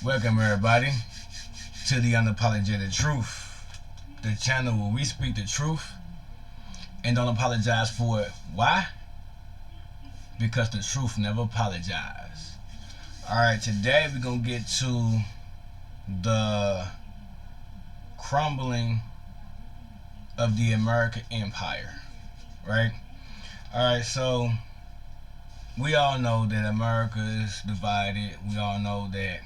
Welcome everybody to the Unapologetic Truth, the channel where we speak the truth and don't apologize for it. Why? Because the truth never apologizes. Alright, today we're going to get to the crumbling of the American Empire, right? Alright, so we all know that America is divided. We all know that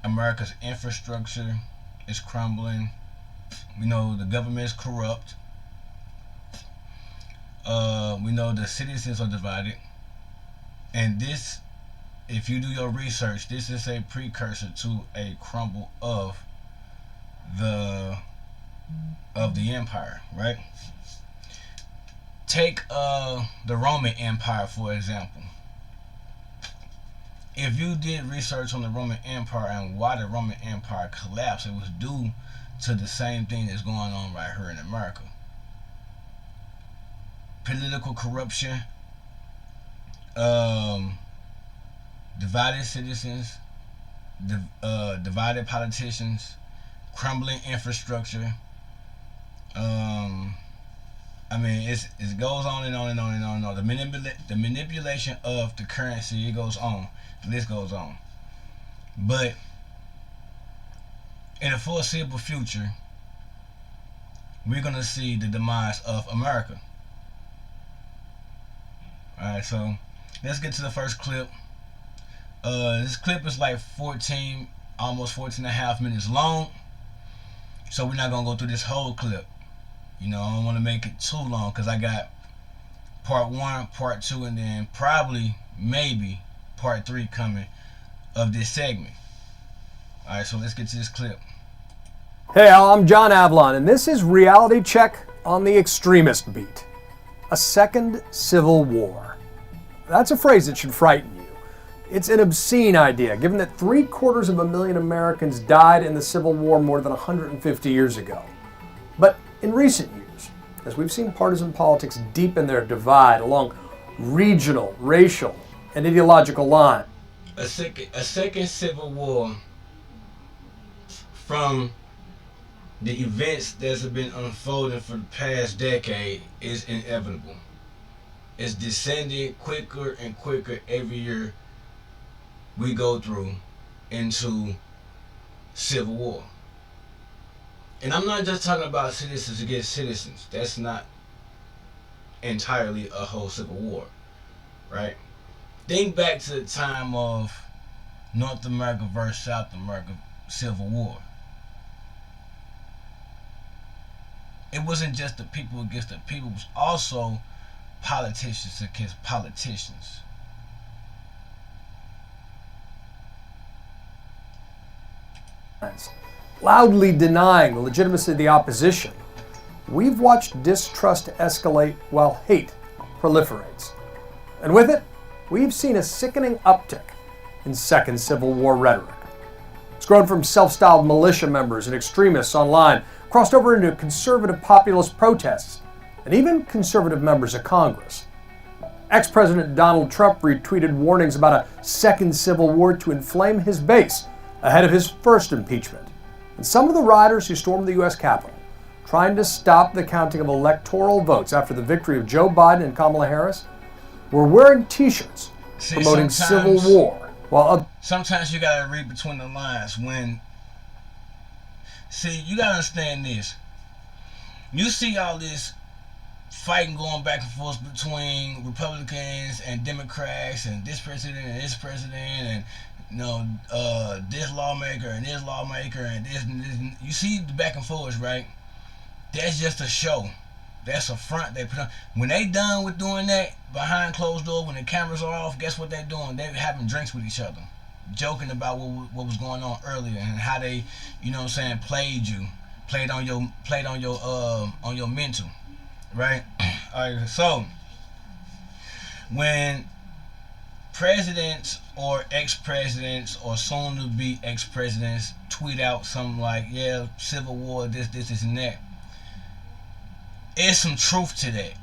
America's infrastructure is crumbling. We know the government is corrupt. We know the citizens are divided. And this, if you do your research, this is a precursor to a crumble of the empire, right? Take the Roman Empire, for example. If you did research on the Roman Empire and why the Roman Empire collapsed, it was due to the same thing that's going on right here in America. Political corruption, divided citizens, divided politicians, crumbling infrastructure. I mean, it goes on and on and on and on and on. The manipulation of the currency, it goes on. The list goes on. But in the foreseeable future, we're going to see the demise of America. Alright, so let's get to the first clip. This clip is like almost 14 and a half minutes long. So we're not going to go through this whole clip. You know, I don't want to make it too long because I got part 1, part 2, and then probably, maybe, part 3 coming of this segment. Alright, so let's get to this clip. Hey, I'm John Avlon, and this is Reality Check on the Extremist Beat. A second civil war. That's a phrase that should frighten you. It's an obscene idea, given that 750,000 Americans died in the Civil War more than 150 years ago. But in recent years, as we've seen partisan politics deepen their divide along regional, racial, and ideological lines. A second civil war from the events that's been unfolding for the past decade is inevitable. It's descending quicker and quicker every year we go through into civil war. And I'm not just talking about citizens against citizens. That's not entirely a whole civil war, right? Think back to the time of North America versus South America Civil War. It wasn't just the people against the people, it was also politicians against politicians. Loudly denying the legitimacy of the opposition, we've watched distrust escalate while hate proliferates. And with it, we've seen a sickening uptick in Second Civil War rhetoric. It's grown from self-styled militia members and extremists online, crossed over into conservative populist protests, and even conservative members of Congress. Ex-President Donald Trump retweeted warnings about a second civil war to inflame his base ahead of his first impeachment. And some of the rioters who stormed the U.S. Capitol, trying to stop the counting of electoral votes after the victory of Joe Biden and Kamala Harris, were wearing t-shirts promoting civil war. While sometimes you gotta read between the lines. You gotta understand this. You see all this fighting going back and forth between Republicans and Democrats, and this president and this president, and this lawmaker and this lawmaker and this and this. You see the back and forth, right? That's just a show. That's a front they put on. When they done with doing that behind closed doors, when the cameras are off, guess what they're doing? They're having drinks with each other, joking about what was going on earlier and how they, played on your mental, right? All right. So when presidents or ex-presidents or soon-to-be ex-presidents tweet out something like, yeah, civil war, this, and that, it's some truth to that.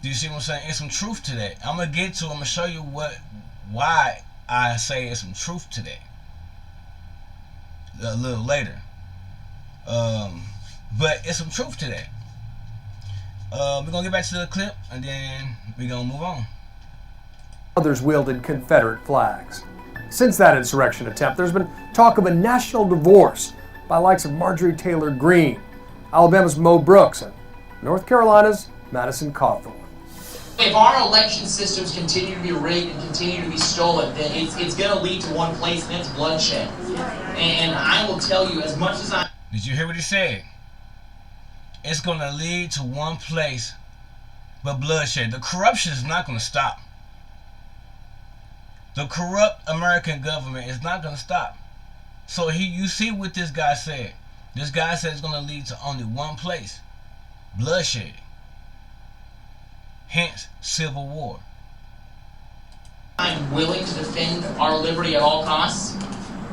Do you see what I'm saying? It's some truth to that. I'm going to show you why I say there's some truth to that a little later. But it's some truth to that. We're gonna get back to the clip and then we're gonna move on. Others wielded Confederate flags. Since that insurrection attempt, there's been talk of a national divorce by the likes of Marjorie Taylor Greene, Alabama's Mo Brooks, and North Carolina's Madison Cawthorn. If our election systems continue to be rigged and continue to be stolen, then it's going to lead to one place, and that's bloodshed. And I will tell you, as much as I... Did you hear what he said? It's going to lead to one place, but bloodshed. The corruption is not going to stop. The corrupt American government is not going to stop. So you see what this guy said. This guy said it's going to lead to only one place. Bloodshed. Hence, civil war. I'm willing to defend our liberty at all costs.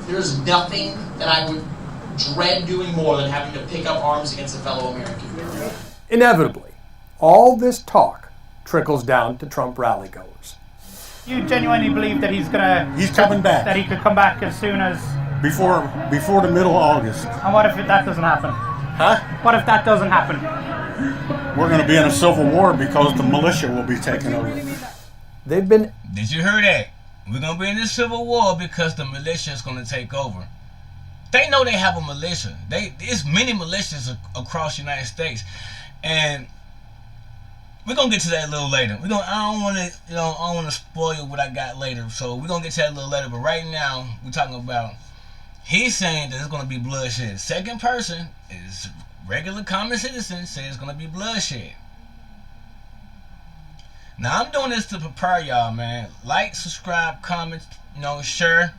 There's nothing that I would dread doing more than having to pick up arms against a fellow American. Inevitably, all this talk trickles down to Trump rally goers. You genuinely believe that he's coming back. That he could come back as soon as Before the middle of August. And what if that doesn't happen? Huh? What if that doesn't happen? We're going to be in a civil war because the militia will be taken over. They've been... Did you hear that? We're going to be in this civil war because the militia is going to take over. They know they have a militia. There's many militias across the United States. And we're going to get to that a little later. I don't want to spoil what I got later. So we're going to get to that a little later. But right now, we're talking about... He's saying that it's going to be bloodshed. Second person is regular common citizen says it's going to be bloodshed. Now I'm doing this to prepare y'all, man. Like, subscribe, comment, share,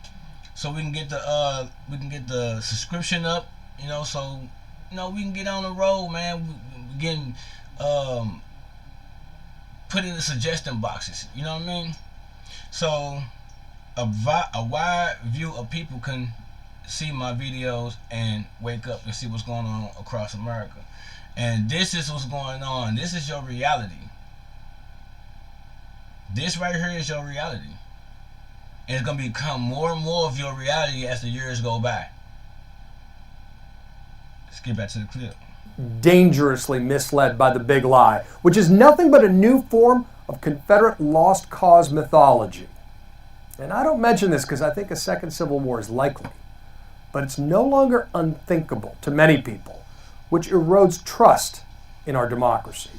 so we can get the subscription up, so we can get on the road, man. We getting put in the suggestion boxes. You know what I mean? So a wide view of people can see my videos and wake up and see what's going on across America. And this is what's going on. This is your reality. This right here is your reality. And it's going to become more and more of your reality as the years go by. Let's get back to the clip. Dangerously misled by the big lie, which is nothing but a new form of Confederate lost cause mythology. And I don't mention this because I think a second civil war is likely. But it's no longer unthinkable to many people, which erodes trust in our democracy.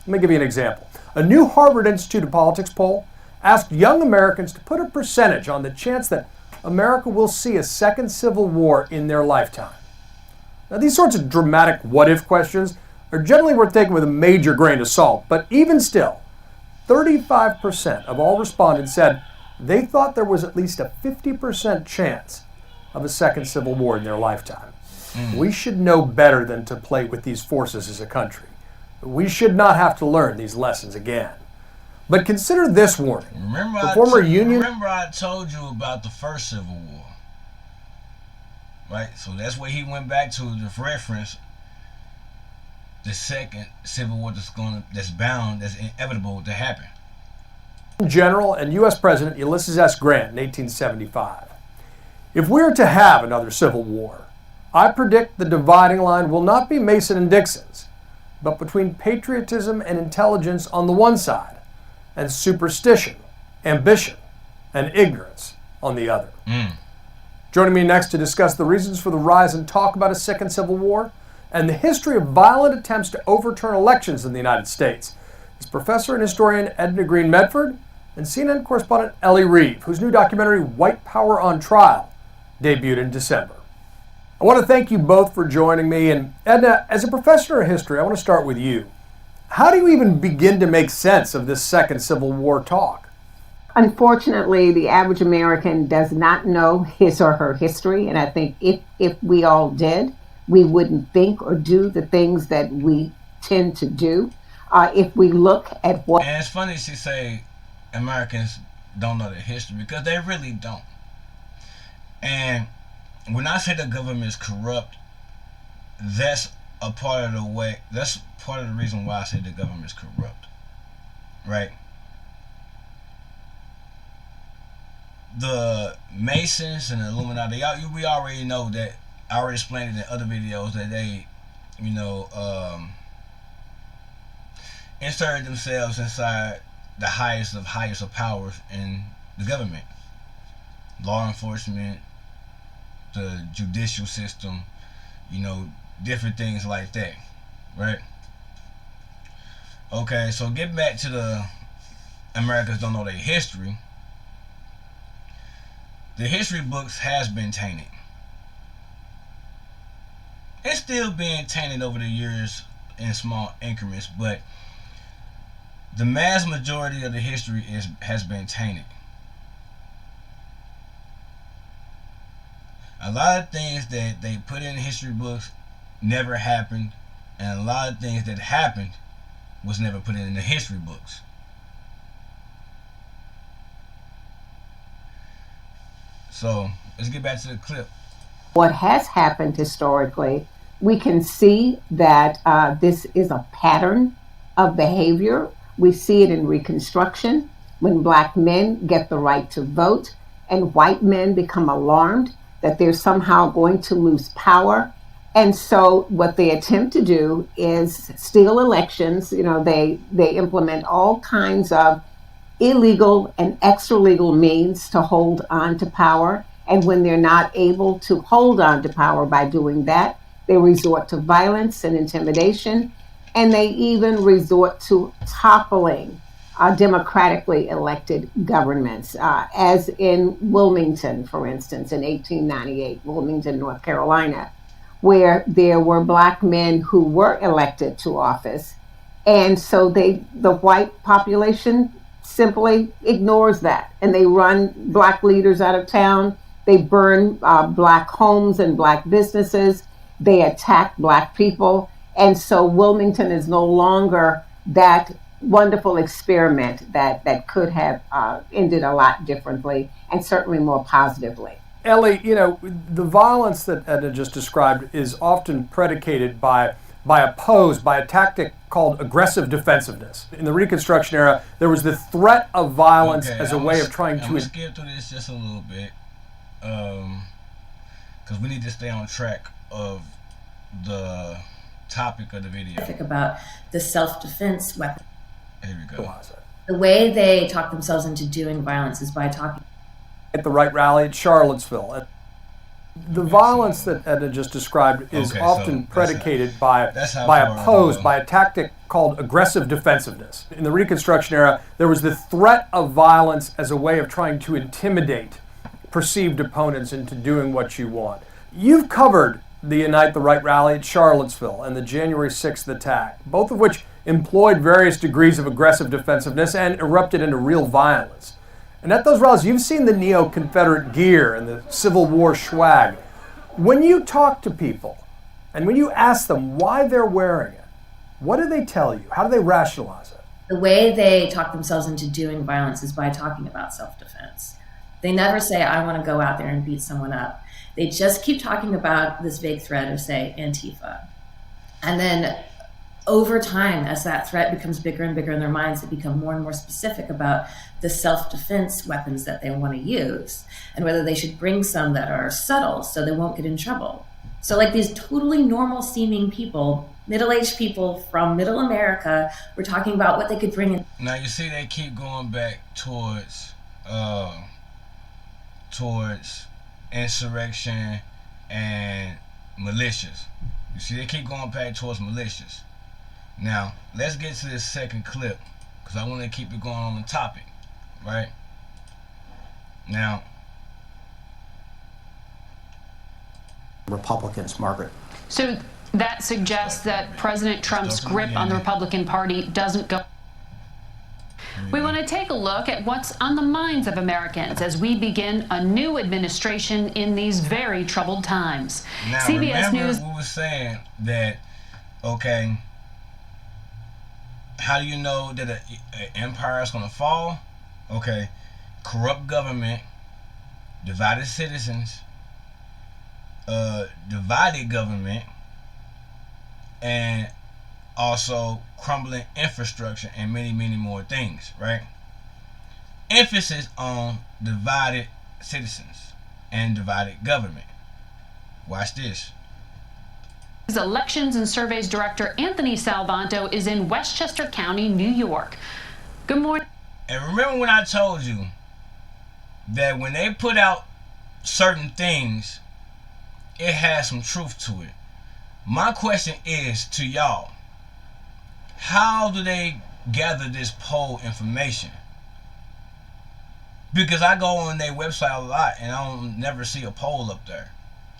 Let me give you an example. A new Harvard Institute of Politics poll asked young Americans to put a percentage on the chance that America will see a second civil war in their lifetime. Now, these sorts of dramatic what-if questions are generally worth taking with a major grain of salt, but even still, 35% of all respondents said they thought there was at least a 50% chance of a second civil war in their lifetime. We should know better than to play with these forces as a country. We should not have to learn these lessons again. But consider this warning. Remember I told you about the first Civil War, right? So that's where he went back to the reference the second Civil War that's inevitable to happen. General and U.S. President Ulysses S. Grant in 1875. If we are to have another Civil War, I predict the dividing line will not be Mason and Dixon's, but between patriotism and intelligence on the one side, and superstition, ambition, and ignorance on the other. Joining me next to discuss the reasons for the rise and talk about a second Civil War and the history of violent attempts to overturn elections in the United States is Professor and historian Edna Green Medford and CNN correspondent Ellie Reeve, whose new documentary, White Power on Trial, debuted in December. I want to thank you both for joining me. And Edna, as a professor of history, I want to start with you. How do you even begin to make sense of this second Civil War talk? Unfortunately, the average American does not know his or her history. And I think if we all did, we wouldn't think or do the things that we tend to do. If we look at what... And it's funny she say Americans don't know their history, because they really don't. And when I say the government is corrupt, that's part of the reason why I say the government is corrupt, right? the Masons and the Illuminati, we already know that. I already explained it in other videos that they, inserted themselves inside the highest of powers in the government, law enforcement, the judicial system, different things like that, right? Okay, so getting back to the Americans don't know their history. The history books has been tainted. It's still being tainted over the years in small increments, but the mass majority of the history has been tainted. A lot of things that they put in history books never happened, and a lot of things that happened was never put in the history books. So let's get back to the clip. What has happened historically, we can see that this is a pattern of behavior. We see it in Reconstruction when black men get the right to vote and white men become alarmed that they're somehow going to lose power. And so what they attempt to do is steal elections. They implement all kinds of illegal and extra-legal means to hold on to power. And when they're not able to hold on to power by doing that, they resort to violence and intimidation. And they even resort to toppling democratically elected governments, as in Wilmington, for instance, in 1898, Wilmington, North Carolina, where there were black men who were elected to office. And so the white population simply ignores that. And they run black leaders out of town. They burn black homes and black businesses. They attack black people. And so Wilmington is no longer that wonderful experiment that could have ended a lot differently and certainly more positively. Ellie, the violence that Edna just described is often predicated by a tactic called aggressive defensiveness. In the Reconstruction era, there was the threat of violence as a way of trying to... I'm going to skip through this just a little bit, because we need to stay on track of the topic of the video. About the self-defense weapon. Here we go. The way they talk themselves into doing violence is by talking. At the right rally at Charlottesville. The violence that Edna just described is often predicated by a tactic called aggressive defensiveness. In the Reconstruction era, there was the threat of violence as a way of trying to intimidate perceived opponents into doing what you want. You've covered the Unite the Right rally at Charlottesville and the January 6th attack, both of which employed various degrees of aggressive defensiveness and erupted into real violence. And at those rallies, you've seen the neo-Confederate gear and the Civil War swag. When you talk to people and when you ask them why they're wearing it, what do they tell you? How do they rationalize it? The way they talk themselves into doing violence is by talking about self-defense. They never say, I want to go out there and beat someone up. They just keep talking about this vague threat of, say, Antifa. And then over time, as that threat becomes bigger and bigger in their minds, they become more and more specific about the self-defense weapons that they want to use and whether they should bring some that are subtle so they won't get in trouble. So like these totally normal seeming people, middle-aged people from middle America, were talking about what they could bring in. Now you see they keep going back towards insurrection and militias. You see they keep going back towards militias. Now, let's get to this second clip because I want to keep it going on the topic, right? Now, Republicans, Margaret. So that suggests that President Trump's grip on the Republican Party doesn't go. We want to take a look at what's on the minds of Americans as we begin a new administration in these very troubled times. Now, CBS remember News. we were saying that, okay, how do you know that an empire is going to fall? Okay, corrupt government, divided citizens, divided government, and also crumbling infrastructure and many, many more things, right? Emphasis on divided citizens and divided government. Watch this. Elections and Surveys Director Anthony Salvanto is in Westchester County, New York. Good morning. And remember when I told you that when they put out certain things, it has some truth to it. My question is to y'all, how do they gather this poll information? Because I go on their website a lot and I don't never see a poll up there.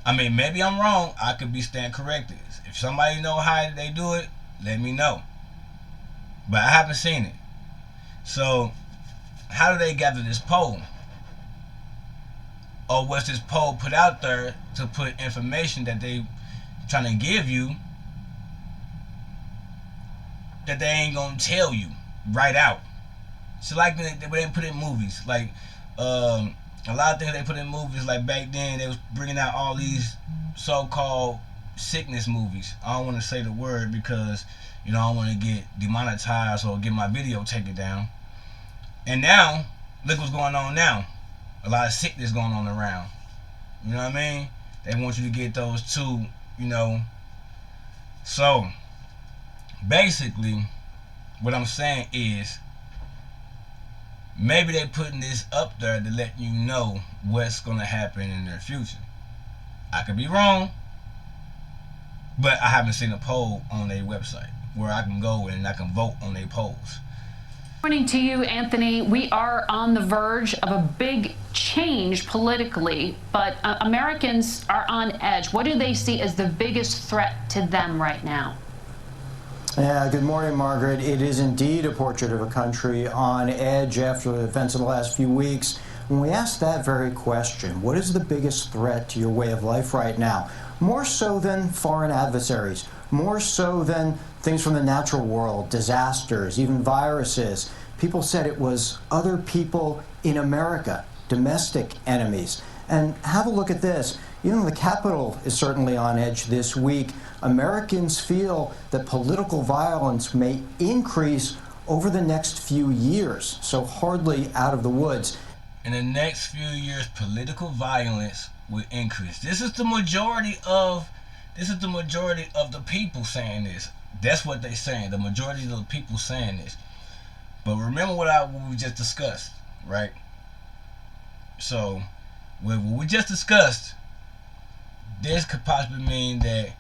I mean, maybe I'm wrong. I could be stand corrected. If somebody know how they do it, let me know. But I haven't seen it. So, how do they gather this poll? Or was this poll put out there to put information that they trying to give you that they ain't gonna tell you right out? So like when they put in movies, like a lot of things they put in movies, like back then they was bringing out all these so-called sickness movies. I don't want to say the word because, you know, I don't want to get demonetized or get my video taken down. And now, look what's going on now. A lot of sickness going on around. You know what I mean? They want you to get those two, you know. So, basically, what I'm saying is, maybe they're putting this up there to let you know what's going to happen in their future. I could be wrong, but I haven't seen a poll on their website where I can go and I can vote on their polls. Morning to you, Anthony. We are on the verge of a big change politically, but Americans are on edge. What do they see as the biggest threat to them right now? Yeah, good morning, Margaret. It is indeed a portrait of a country on edge after the events of the last few weeks. When we ask that very question, what is the biggest threat to your way of life right now? More so than foreign adversaries, more so than things from the natural world, disasters, even viruses. People said it was other people in America, domestic enemies. And have a look at this. You know, the Capitol is certainly on edge this week. Americans feel that political violence may increase over the next few years, so hardly out of the woods. In the next few years, political violence will increase. This is the majority of the people saying this. That's what they're saying. The majority of the people saying this. But remember what we just discussed, right? So, what we just discussed, this could possibly mean that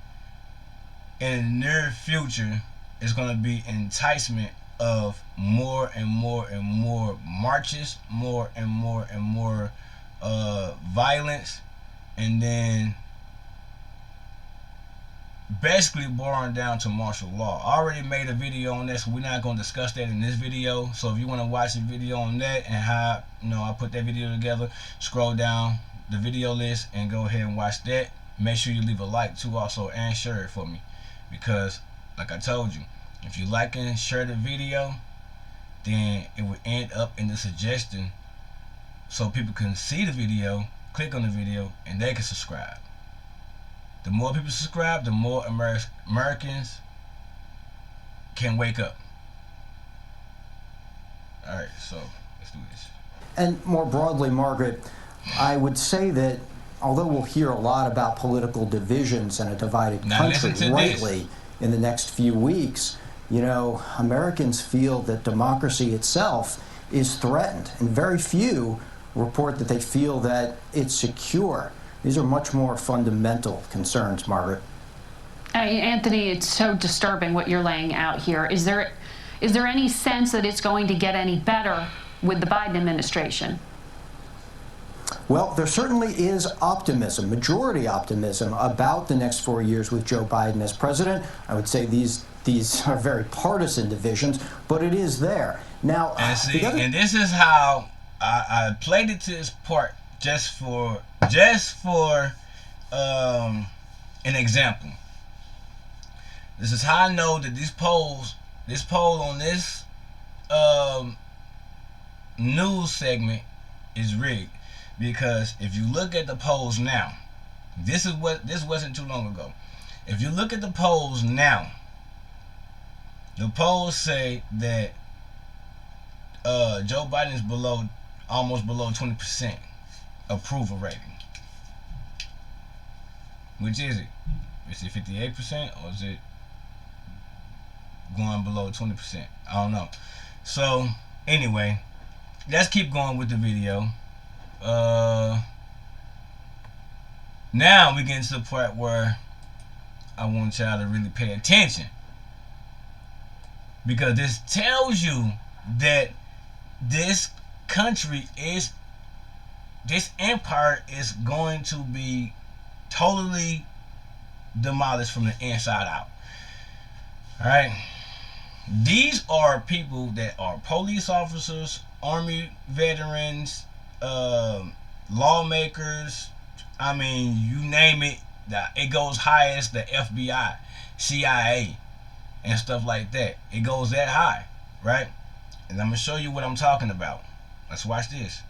in the near future, it's going to be enticement of more and more and more marches, more and more and more violence, and then basically boiling down to martial law. I already made a video on that, so we're not going to discuss that in this video. So if you want to watch the video on that and how, you know, I put that video together, scroll down the video list and go ahead and watch that. Make sure you leave a like too also and share it for me, because like I told you, if you like and share the video, then it would end up in the suggestion so people can see the video, click on the video, and they can subscribe. The more people subscribe, the more Americans can wake up. Alright, so let's do this. And more broadly, Margaret, I would say that although we'll hear a lot about political divisions and a divided country rightly in the next few weeks, you know, Americans feel that democracy itself is threatened, and very few report that they feel that it's secure. These are much more fundamental concerns, Margaret. Anthony, it's so disturbing what you're laying out here. Is there any sense that it's going to get any better with the Biden administration? Well, there certainly is optimism, majority optimism, about the next 4 years with Joe Biden as president. I would say these are very partisan divisions, but it is there. Now, and see, and this is how I played it to this part just for an example. This is how I know that this poll on this news segment is rigged. Because if you look at the polls now, this wasn't too long ago. If you look at the polls now, the polls say that Joe Biden is almost below 20% approval rating. Which is it? Is it 58% or is it going below 20%? I don't know. So anyway, let's keep going with the video. Now we get to the part where I want y'all to really pay attention, because this tells you that this country is, this empire is going to be totally demolished from the inside out. Alright, these are people that are police officers, army veterans, lawmakers, I mean, you name it. It goes high as the FBI, CIA, and stuff like that. It goes that high, right? And I'm gonna show you what I'm talking about. Let's watch this.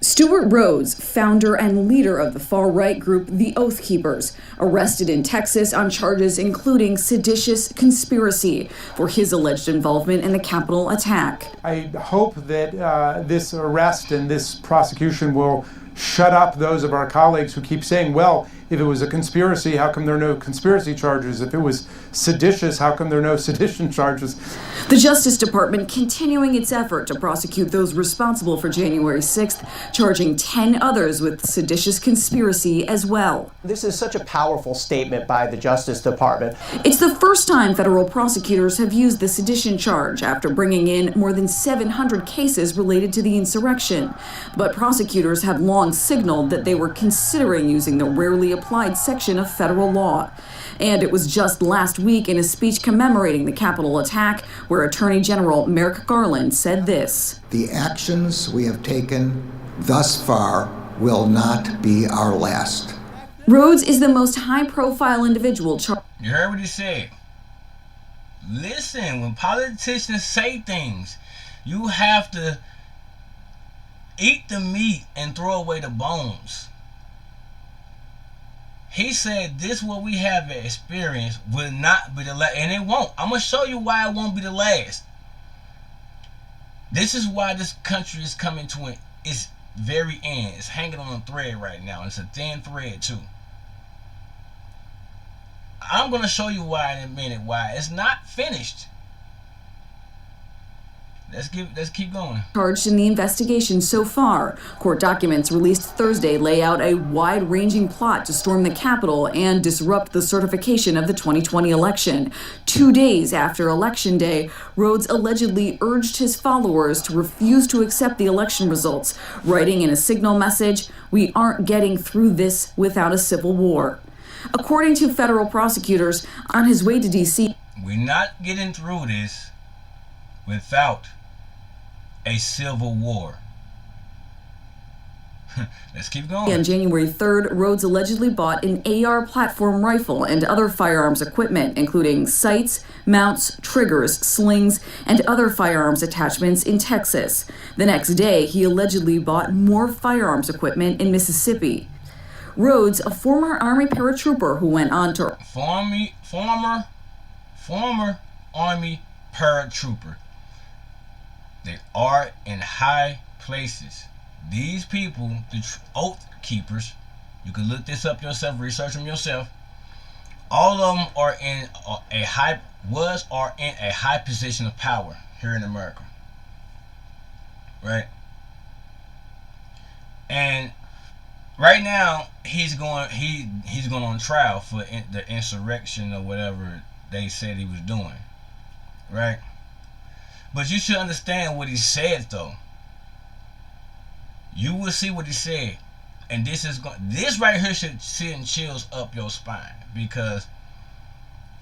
Stuart Rhodes, founder and leader of the far-right group The Oath Keepers, arrested in Texas on charges including seditious conspiracy for his alleged involvement in the Capitol attack. I hope that this arrest and this prosecution will shut up those of our colleagues who keep saying, well, if it was a conspiracy, how come there are no conspiracy charges? If it was seditious, how come there are no sedition charges? The Justice Department continuing its effort to prosecute those responsible for January 6th, charging 10 others with seditious conspiracy as well. This is such a powerful statement by the Justice Department. It's the first time federal prosecutors have used the sedition charge after bringing in more than 700 cases related to the insurrection. But prosecutors have long signaled that they were considering using the rarely applied section of federal law. And it was just last week in a speech commemorating the Capitol attack where Attorney General Merrick Garland said this: "The actions we have taken thus far will not be our last." Rhodes is the most high-profile individual charged. You heard what he said. Listen, when politicians say things, you have to eat the meat and throw away the bones. He said this what we have experienced will not be the last, and it won't. I'm going to show you why it won't be the last. This is why this country is coming to its very end. It's hanging on a thread right now. It's a thin thread too. I'm going to show you why in a minute, why it's not finished. Let's keep going. Charged in the investigation so far. Court documents released Thursday lay out a wide-ranging plot to storm the Capitol and disrupt the certification of the 2020 election. 2 days after Election Day, Rhodes allegedly urged his followers to refuse to accept the election results, writing in a signal message, "We aren't getting through this without a civil war." According to federal prosecutors, on his way to D.C., "We're not getting through this without a civil war." Let's keep going. On January 3rd, Rhodes allegedly bought an AR platform rifle and other firearms equipment, including sights, mounts, triggers, slings, and other firearms attachments in Texas. The next day, he allegedly bought more firearms equipment in Mississippi. Rhodes, a former Army paratrooper who went on to... Former Army paratrooper. They are in high places. These people, the Oath Keepers, you can look this up yourself, research them yourself. All of them are in a high position of power here in America, right? And right now he's going on trial for the insurrection or whatever they said he was doing, right? But you should understand what he said, though. You will see what he said, and this right here should send chills up your spine, because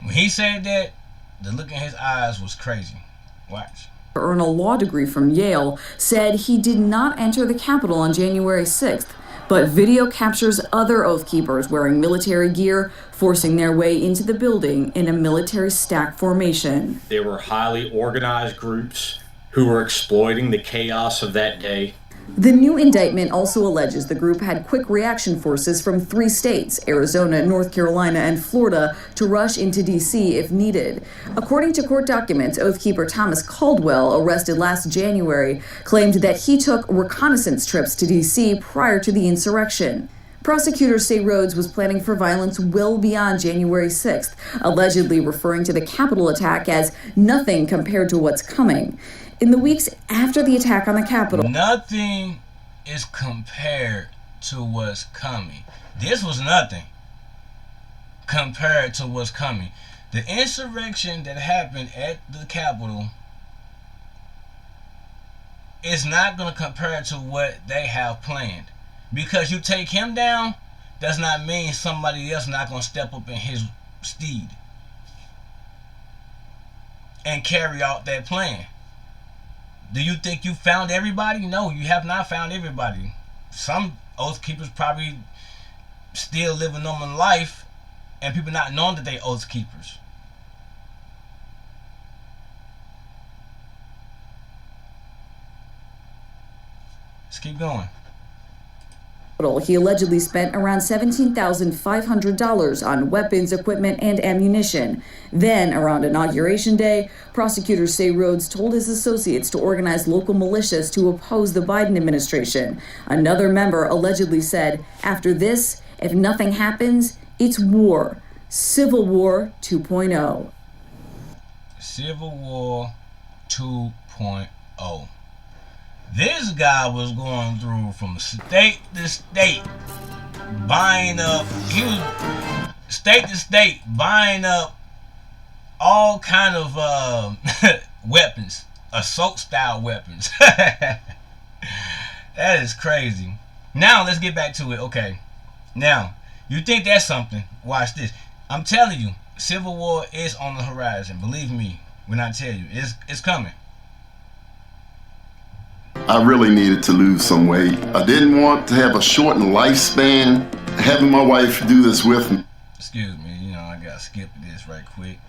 when he said that, the look in his eyes was crazy. Watch. Earn a law degree from Yale, said he did not enter the Capitol on January 6th, but video captures other Oath Keepers wearing military gear forcing their way into the building in a military stack formation. They were highly organized groups who were exploiting the chaos of that day. The new indictment also alleges the group had quick reaction forces from 3 states, Arizona, North Carolina, and Florida, to rush into D.C. if needed. According to court documents, Oathkeeper Thomas Caldwell, arrested last January, claimed that he took reconnaissance trips to D.C. prior to the insurrection. Prosecutors say Rhodes was planning for violence well beyond January 6th, allegedly referring to the Capitol attack as nothing compared to what's coming. In the weeks after the attack on the Capitol, nothing is compared to what's coming. This was nothing compared to what's coming. The insurrection that happened at the Capitol is not going to compare to what they have planned. Because you take him down, does not mean somebody else not going to step up in his stead and carry out that plan. Do you think you found everybody? No, you have not found everybody. Some oath keepers probably still live a normal life and people not knowing that they oath keepers. Let's keep going. he allegedly spent around $17,500 on weapons, equipment, and ammunition. Then, around Inauguration Day, prosecutors say Rhodes told his associates to organize local militias to oppose the Biden administration. Another member allegedly said, "After this, if nothing happens, it's war. Civil War 2.0. Civil War 2.0. This guy was going through from state to state, buying up, he was state to state, buying up all kind of weapons, assault style weapons. That is crazy. Now let's get back to it. Okay, now you think that's something? Watch this. I'm telling you, Civil War is on the horizon. Believe me when I tell you, it's coming. I really needed to lose some weight. I didn't want to have a shortened lifespan. Having my wife do this with me. Excuse me, I gotta skip this right quick.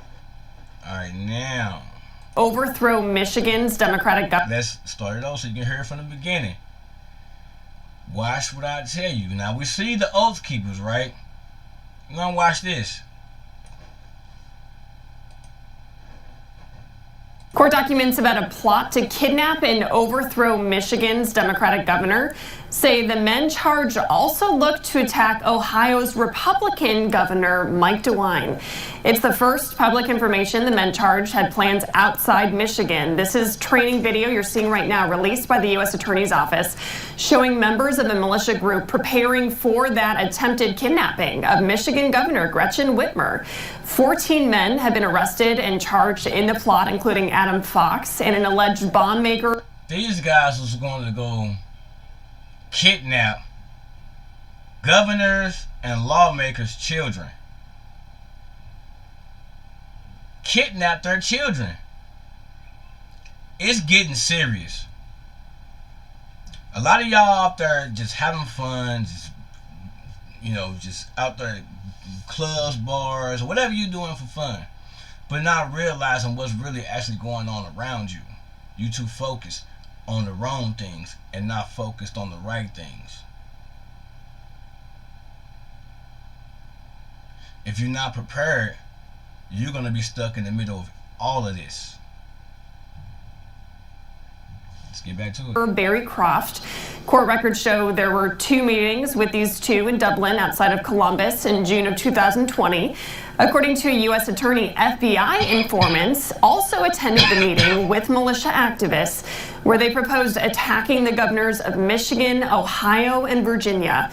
Alright, now. Overthrow Michigan's Democratic government. Let's start it off so you can hear it from the beginning. Watch what I tell you. Now, we see the Oath Keepers, right? We're gonna watch this. Court documents about a plot to kidnap and overthrow Michigan's Democratic governor say the men charged also looked to attack Ohio's Republican governor, Mike DeWine. It's the first public information the men charged had plans outside Michigan. This is training video you're seeing right now, released by the U.S. Attorney's Office, showing members of a militia group preparing for that attempted kidnapping of Michigan Governor Gretchen Whitmer. 14 men have been arrested and charged in the plot, including Adam Fox and an alleged bomb maker. These guys was going to go kidnap governors and lawmakers' children. Kidnap their children. It's getting serious. A lot of y'all out there just having fun, just out there at clubs, bars, whatever you're doing for fun, but not realizing what's really actually going on around you. You too focused on the wrong things and not focused on the right things. If you're not prepared, you're going to be stuck in the middle of all of this. Let's get back to it. Barry Croft. Court records show there were 2 meetings with these two in Dublin outside of Columbus in June of 2020. According to U.S. Attorney, FBI informants also attended the meeting with militia activists where they proposed attacking the governors of Michigan, Ohio, and Virginia.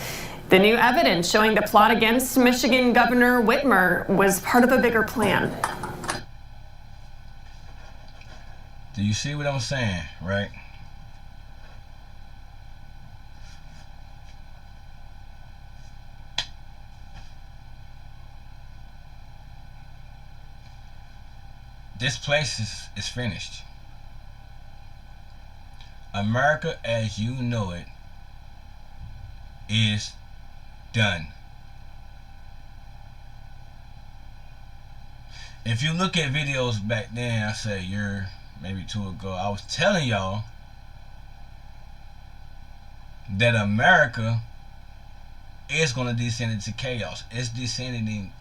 The new evidence showing the plot against Michigan Governor Whitmer was part of a bigger plan. Do you see what I'm saying, right? This place is finished. America as you know it is done. If you look at videos back then, I say a year, maybe 2 ago, I was telling y'all that America is going to descend into chaos. It's descending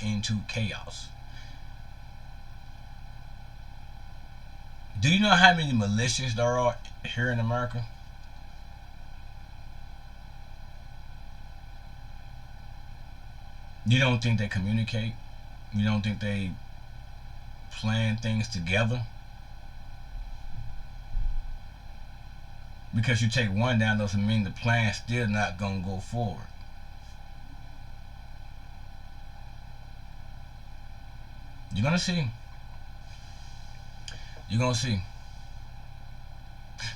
into chaos. Do you know how many militias there are here in America? You don't think they communicate? You don't think they plan things together? Because you take one down doesn't mean the plan's still not going to go forward. You're going to see. You're going to see.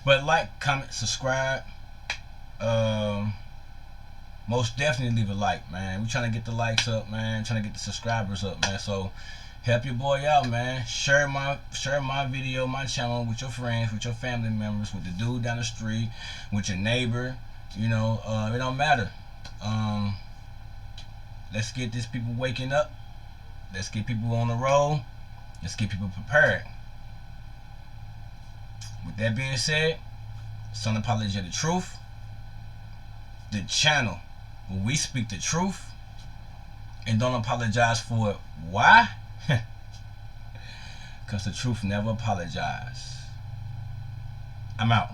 But like, comment, subscribe. Most definitely leave a like, man. We're trying to get the likes up, man. Trying to get the subscribers up, man. So help your boy out, man. Share my video, my channel with your friends, with your family members, with the dude down the street, with your neighbor. You know, it don't matter. Let's get these people waking up. Let's get people on the roll. Let's get people prepared. With that being said, it's Unapologetic Truth, the channel where we speak the truth and don't apologize for it. Why? Because the truth never apologizes. I'm out.